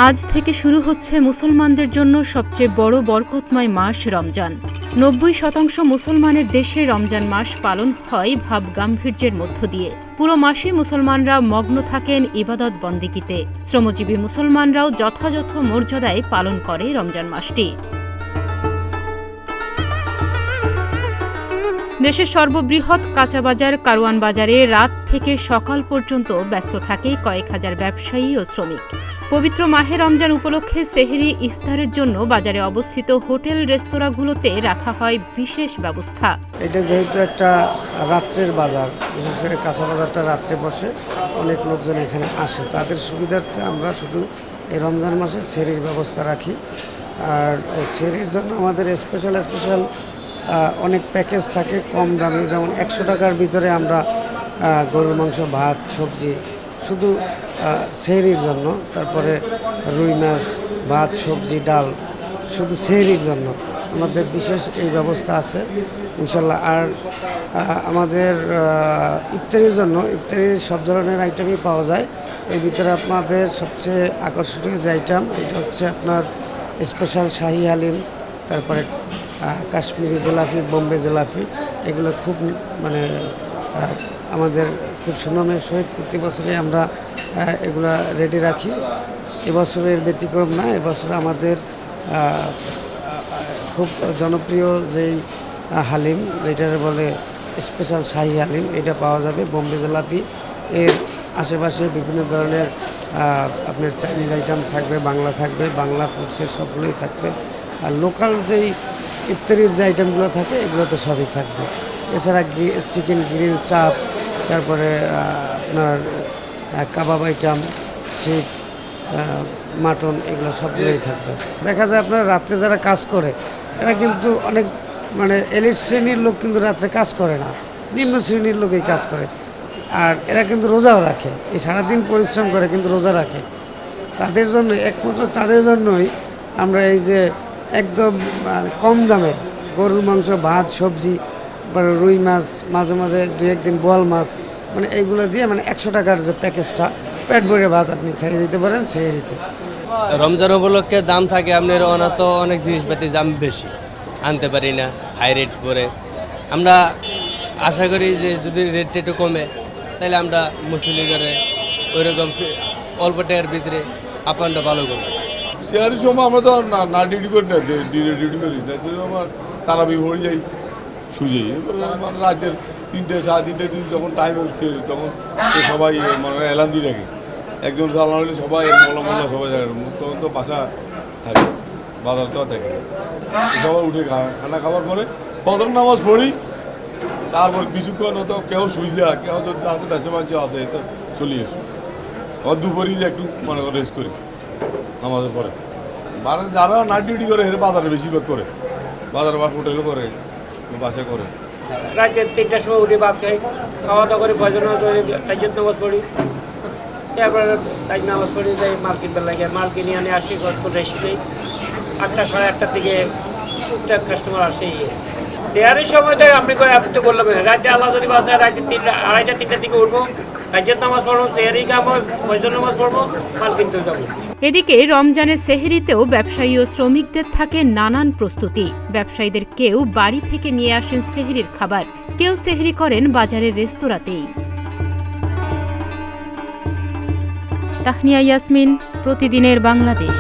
আজ থেকে শুরু হচ্ছে মুসলমানদের জন্য সবচেয়ে বড় বরকতময় মাস রমজান। ৯০% মুসলমানের দেশে রমজান মাস পালন হয় ভাব গাম্ভীর্যের মধ্য দিয়ে। পুরো মাসে মুসলমানরা মগ্ন থাকেন ইবাদত বন্দেগিতে। শ্রমজীবী মুসলমানরাও যথাযথ মর্যাদায় পালন করে রমজান মাসটি। দেশের সর্ববৃহৎ কাঁচাবাজার কারওয়ান বাজারে রাত থেকে সকাল পর্যন্ত ব্যস্ত থাকে কয়েক হাজার ব্যবসায়ী ও শ্রমিক। পবিত্র মাহে রমজান উপলক্ষে সেহরি ইফতারের জন্য বাজারে অবস্থিত হোটেল রেস্তোরাঁগুলোতে রাখা হয় বিশেষ ব্যবস্থা। এটা যেহেতু একটা রাত্রের বাজার, বিশেষ করে কাঁচা বাজারটা রাত্রে বসে, অনেক লোকজন এখানে আসে। তাদের সুবিধার্থে আমরা শুধু এই রমজান মাসে সেহরির ব্যবস্থা রাখি। আর সেহরির জন্য আমাদের স্পেশাল অনেক প্যাকেজ থাকে কম দামে, যেমন ১০০ টাকার ভিতরে আমরা গরুর মাংস, ভাত, সবজি শুধু সেহরির জন্য, তারপরে রুই মাছ, ভাত, সবজি, ডাল শুধু সেহরির জন্য আমাদের বিশেষ এই ব্যবস্থা আছে ইনশাল্লাহ। আর আমাদের ইফতারির জন্য ইফতারির সব ধরনের আইটেমই পাওয়া যায়। এর ভিতরে আপনাদের সবচেয়ে আকর্ষণীয় যে আইটেম, এটা হচ্ছে আপনার স্পেশাল শাহি হালিম, তারপরে কাশ্মীরি জিলাপি, বোম্বে জিলাপি, এগুলো খুব আমাদের খুব সুনামের সহিত প্রতি বছরই আমরা এগুলা রেডি রাখি। এবছরের ব্যতিক্রম না। এবছর আমাদের খুব জনপ্রিয় যেই হালিম, যেটার বলে স্পেশাল শাহি হালিম, এটা পাওয়া যাবে। বোম্বে জিলাপি, এর আশেপাশে বিভিন্ন ধরনের আপনার চাইনিজ আইটেম থাকবে, বাংলা থাকবে, বাংলা ফুডসের সবগুলোই থাকবে। আর লোকাল যেই ইফতারির যে আইটেমগুলো থাকে এগুলো তো সবই থাকবে। এছাড়া চিকেন গ্রিল, চাপ, তারপরে আপনার কাবাব আইটেম, শিক, মাটন, এগুলো সবগুলোই থাকবে। দেখা যায় আপনার রাত্রে যারা কাজ করে এরা কিন্তু অনেক এলিট শ্রেণীর লোক কিন্তু রাত্রে কাজ করে না, নিম্ন শ্রেণীর লোকই কাজ করে। আর এরা কিন্তু রোজাও রাখে, এই সারাদিন পরিশ্রম করে কিন্তু রোজা রাখে। তাদের জন্য, একমাত্র তাদের জন্যই আমরা এই যে একদম কম দামে গরুর মাংস, ভাত, সবজি, তারপরে রুই মাছ, মাঝে মাঝে ২-১ দিন বোয়াল মাছ, এইগুলো দিয়ে ১০০ টাকার যে প্যাকেজটা, পেট ভরে ভাত আপনি খাইয়ে দিতে পারেন সেহরিতে। রমজান উপলক্ষে দাম থাকে আপনার তো অনেক জিনিসপাতি দাম বেশি, আনতে পারি না, হাই রেট করে। আমরা আশা করি যে যদি রেটটা একটু কমে তাহলে আমরা মুসলি করে ওইরকম অল্প টাকার ভিতরে আপনারটা ভালো করবো। শেয়ারের সময় আমরা তো না ডিউটি করি না, ডিউটি করি না, আমার তারাবি ভরে যাই, শুয়ে রাতের ৩টে, ৩:৩০ যখন টাইম হচ্ছে তখন সবাই এলান দিয়ে রাখে। একজন চালানো হলে সবাই মোল্লা সবাই জায়গায়, তখন তো বাসা থাকে, বাজার তো থাকে, সবাই উঠে খানা খাবার পরে ফজর নামাজ পড়ি। তারপর কিছুক্ষণ হতো কেউ শুইলে, কেউ তো তাদের দেশে মাঝে আছে তো চলে এসো। আবার দুপুরে একটু রেস্ট করি নামাজের পরে। যারা নাইট ডিউটি করে এর বাজারে বেশিরভাগ করে, বাজারে বা হোটেলও করে, বাসে করে। রাতে ৩টার সময় উঠে ভাত খাই, খাওয়া দাওয়া করে ফজর নামাজ পড়ি, তাজ্জুদ নামাজ পড়ি, তারপরে তাই নামাজ পড়ি, যাই মার্কেট বেলা গিয়ে মাল কিনে আনে, আসি রেস্ট নেই। ৮টা, সাড়ে ৮টার দিকে টুকটাক কাস্টমার আসে। শেয়ারের সময় তো আপনি তো বললাম রাতে আল্লাহ যদি বাসে রাতে ২:৩০, ৩টার দিকে উঠবো, তাজ্জুদ নামাজ পড়বো, সেহরি খাবো, ফজর নামাজ পড়বো, মাল কিনতে যাবো। এদিকে রমজানের সেহরিতেও ব্যবসায়ী ও শ্রমিকদের থাকে নানান প্রস্তুতি। ব্যবসায়ীদের কেউ বাড়ি থেকে নিয়ে আসেন সেহরির খাবার, কেউ সেহরি করেন বাজারের রেস্তোরাঁতেই। তাহনিয়া ইয়াসমিন, প্রতিদিনের বাংলাদেশ।